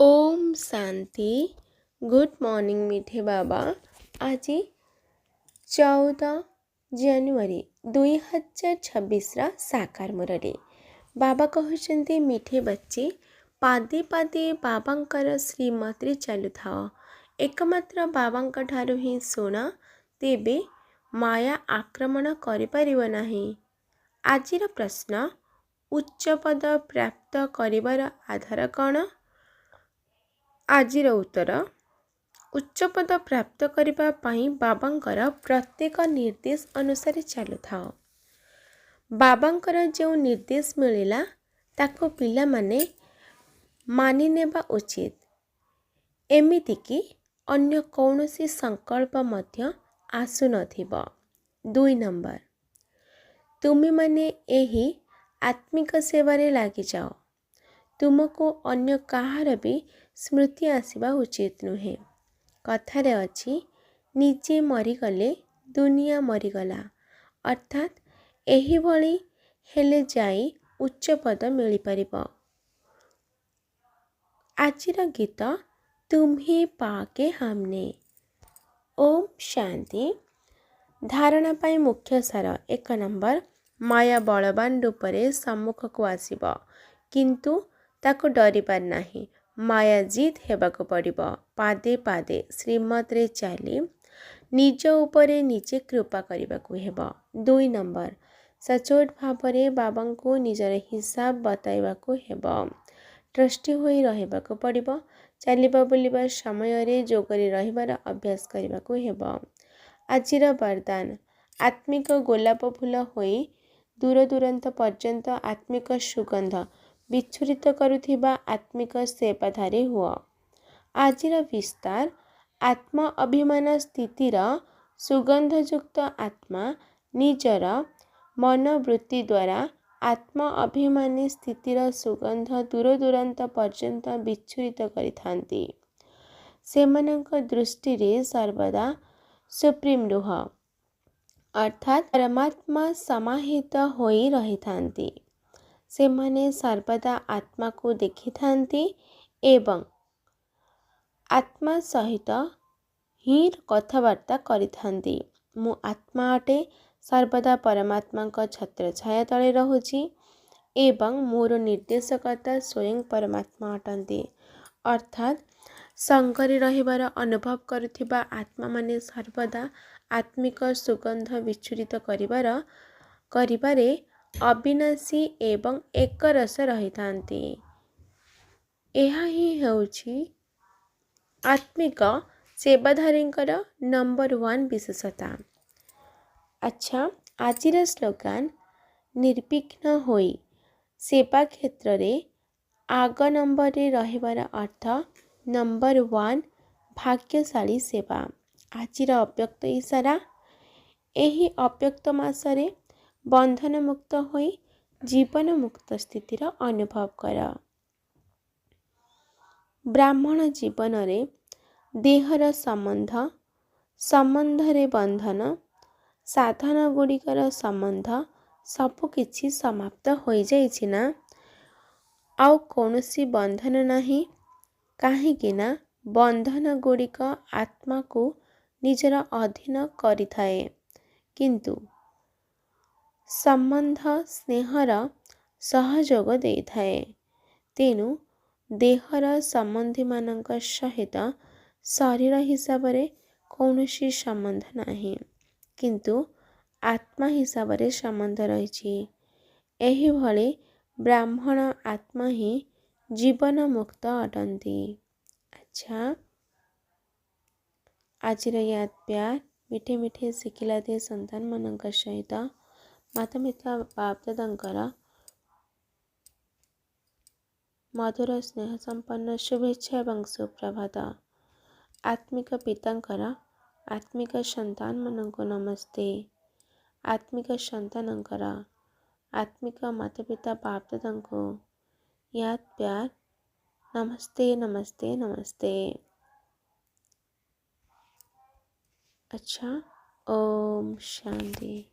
Om Shanti. Good morning मीठे बाबा। आज 14 ଜାନୁଆରୀ 2026 ସାକାର ମୁରଲି ବାବା କହୁଛନ୍ତି, ମିଠେ ବଚ୍ଚେ ପାଦେ ପାଦେ ବାବାଙ୍କର ଶ୍ରୀମତରେ ଚାଲୁଥାଅ। ଏକମାତ୍ର ବାବାଙ୍କ ଠାରୁ ହିଁ ଶୁଣ, ତେବେ ମାୟା ଆକ୍ରମଣ କରିପାରିବ ନାହିଁ। ଆଜିର ପ୍ରଶ୍ନ, ଉଚ୍ଚ ପଦ ପ୍ରାପ୍ତ କରିବାର ଆଧାର କ'ଣ? ଆଜିର ଉତ୍ତର, ଉଚ୍ଚପଦ ପ୍ରାପ୍ତ କରିବା ପାଇଁ ବାବାଙ୍କର ପ୍ରତ୍ୟେକ ନିର୍ଦ୍ଦେଶ ଅନୁସାରେ ଚାଲୁଥାଅ। ବାବାଙ୍କର ଯେଉଁ ନିର୍ଦ୍ଦେଶ ମିଳିଲା ତାକୁ ପିଲାମାନେ ମାନିନେବା ଉଚିତ। ଏମିତିକି ଅନ୍ୟ କୌଣସି ସଂକଳ୍ପ ମଧ୍ୟ ଆସୁନଥିବ। 2 ନମ୍ବର, ତୁମେମାନେ ଏହି ଆତ୍ମିକ ସେବାରେ ଲାଗିଯାଅ। ତୁମକୁ ଅନ୍ୟ କାହାର ବି ସ୍ମୃତି ଆସିବା ଉଚିତ ନୁହେଁ। କଥାରେ ଅଛି, ନିଜେ ମରିଗଲେ ଦୁନିଆ ମରିଗଲା। ଅର୍ଥାତ୍ ଏହିଭଳି ହେଲେ ଯାଇ ଉଚ୍ଚ ପଦ ମିଳିପାରିବ। ଆଜିର ଗୀତ, ତୁମ୍ହେ ପାକେ ହାମନେ। ଓମ୍ ଶାନ୍ତି। ଧାରଣା ପାଇଁ ମୁଖ୍ୟ ସାର। 1 ନମ୍ବର, ମାୟା ବଳବାନ ରୂପରେ ସମ୍ମୁଖକୁ ଆସିବ, କିନ୍ତୁ ତାକୁ ଡରିବାର ନାହିଁ। ମାୟା ଜିତ୍ ହେବାକୁ ପଡ଼ିବ। ପାଦେ ପାଦେ ଶ୍ରୀମତରେ ଚାଲି ନିଜ ଉପରେ ନିଜେ କୃପା କରିବାକୁ ହେବ। 2 ନମ୍ବର, ସଚୋଟ ଭାବରେ ବାବାଙ୍କୁ ନିଜର ହିସାବ ବତାଇବାକୁ ହେବ। ଟ୍ରଷ୍ଟି ହୋଇ ରହିବାକୁ ପଡ଼ିବ। ଚାଲିବା ବୁଲିବା ସମୟରେ ଯୋଗରେ ରହିବାର ଅଭ୍ୟାସ କରିବାକୁ ହେବ। ଆଜିର ବରଦାନ, ଆତ୍ମିକ ଗୋଲାପ ଫୁଲ ହୋଇ ଦୂର ଦୂରାନ୍ତ ପର୍ଯ୍ୟନ୍ତ ଆତ୍ମିକ ସୁଗନ୍ଧ ବିଚ୍ଛୁରିତ କରୁଥିବା ଆତ୍ମିକ ସେବାଧାରୀ ହୁଅ। ଆଜିର ବିସ୍ତାର, ଆତ୍ମ ଅଭିମାନ ସ୍ଥିତିର ସୁଗନ୍ଧଯୁକ୍ତ ଆତ୍ମା ନିଜର ମନୋବୃତ୍ତି ଦ୍ୱାରା ଆତ୍ମ ଅଭିମାନୀ ସ୍ଥିତିର ସୁଗନ୍ଧ ଦୂର ଦୂରାନ୍ତ ପର୍ଯ୍ୟନ୍ତ ବିଚ୍ଛୁରିତ କରିଥାନ୍ତି। ସେମାନଙ୍କ ଦୃଷ୍ଟିରେ ସର୍ବଦା ସୁପ୍ରିମ ରୁହ, ଅର୍ଥାତ୍ ପରମାତ୍ମା ସମାହିତ ହୋଇ ରହିଥାନ୍ତି। ସେମାନେ ସର୍ବଦା ଆତ୍ମାକୁ ଦେଖିଥାନ୍ତି ଏବଂ ଆତ୍ମା ସହିତ ହିଁ କଥାବାର୍ତ୍ତା କରିଥାନ୍ତି। ମୁଁ ଆତ୍ମା ଅଟେ, ସର୍ବଦା ପରମାତ୍ମାଙ୍କ ଛତ୍ରଛାୟା ତଳେ ରହୁଛି ଏବଂ ମୋର ନିର୍ଦ୍ଦେଶକର୍ତ୍ତା ସ୍ୱୟଂ ପରମାତ୍ମା ଅଟନ୍ତି। ଅର୍ଥାତ୍ ସଙ୍ଗରେ ରହିବାର ଅନୁଭବ କରୁଥିବା ଆତ୍ମାମାନେ ସର୍ବଦା ଆତ୍ମିକ ସୁଗନ୍ଧ ବିଚ୍ଛୁରିତ କରିବାରେ ଅବିନାଶୀ ଏବଂ ଏକରସ ରହିଥାନ୍ତି। ଏହା ହିଁ ହେଉଛି ଆତ୍ମିକ ସେବାଧାରୀଙ୍କର ନମ୍ବର 1 ବିଶେଷତା। ଆଚ୍ଛା, ଆଜିର ସ୍ଲୋଗାନ, ନିର୍ବିଘ୍ନ ହୋଇ ସେବା କ୍ଷେତ୍ରରେ ଆଗ ନମ୍ବରରେ ରହିବାର ଅର୍ଥ। ନମ୍ବର 1, ଭାଗ୍ୟଶାଳୀ ସେବା। ଆଜିର ଅବ୍ୟକ୍ତ ଇସାରା, ଏହି ଅବ୍ୟକ୍ତ ମାସରେ ବନ୍ଧନମୁକ୍ତ ହୋଇ ଜୀବନ ମୁକ୍ତ ସ୍ଥିତିର ଅନୁଭବ କର। ବ୍ରାହ୍ମଣ ଜୀବନରେ ଦେହର ସମ୍ବନ୍ଧରେ ବନ୍ଧନ, ସାଧନ ଗୁଡ଼ିକର ସମ୍ବନ୍ଧ ସବୁକିଛି ସମାପ୍ତ ହୋଇଯାଇଛି ନା? ଆଉ କୌଣସି ବନ୍ଧନ ନାହିଁ। କାହିଁକି ନା ବନ୍ଧନ ଗୁଡ଼ିକ ଆତ୍ମାକୁ ନିଜର ଅଧୀନ କରିଥାଏ, କିନ୍ତୁ ସମ୍ବନ୍ଧ ସ୍ନେହର ସହଯୋଗ ଦେଇଥାଏ। ତେଣୁ ଦେହର ସମ୍ବନ୍ଧୀମାନଙ୍କ ସହିତ ଶରୀର ହିସାବରେ କୌଣସି ସମ୍ବନ୍ଧ ନାହିଁ, କିନ୍ତୁ ଆତ୍ମା ହିସାବରେ ସମ୍ବନ୍ଧ ରହିଛି। ଏହିଭଳି ବ୍ରାହ୍ମଣ ଆତ୍ମା ହିଁ ଜୀବନ ମୁକ୍ତ ଅଟନ୍ତି। ଆଚ୍ଛା, ଆଜିର ୟାଦ ପ୍ୟାର, ମିଠେ ମିଠେ ଶିଖିଲାଦେ ସନ୍ତାନମାନଙ୍କ ସହିତ ମାତା ପିତା ବାପଦାଦାଙ୍କର ମଧୁର ସ୍ନେହ ସମ୍ପନ୍ନ ଶୁଭେଚ୍ଛା ଏବଂ ସୁପ୍ରଭାତ। ଆତ୍ମିକ ପିତାଙ୍କର ଆତ୍ମିକ ସନ୍ତାନମାନଙ୍କୁ ନମସ୍ତେ। ଆତ୍ମିକ ସନ୍ତାନଙ୍କର ଆତ୍ମିକ ମାତା ପିତା ବାପଦାଦାଙ୍କୁ ୟାଦ ପ୍ୟାର, ନମସ୍ତେ ନମସ୍ତେ ନମସ୍ତେ। अच्छा, ओम शांति।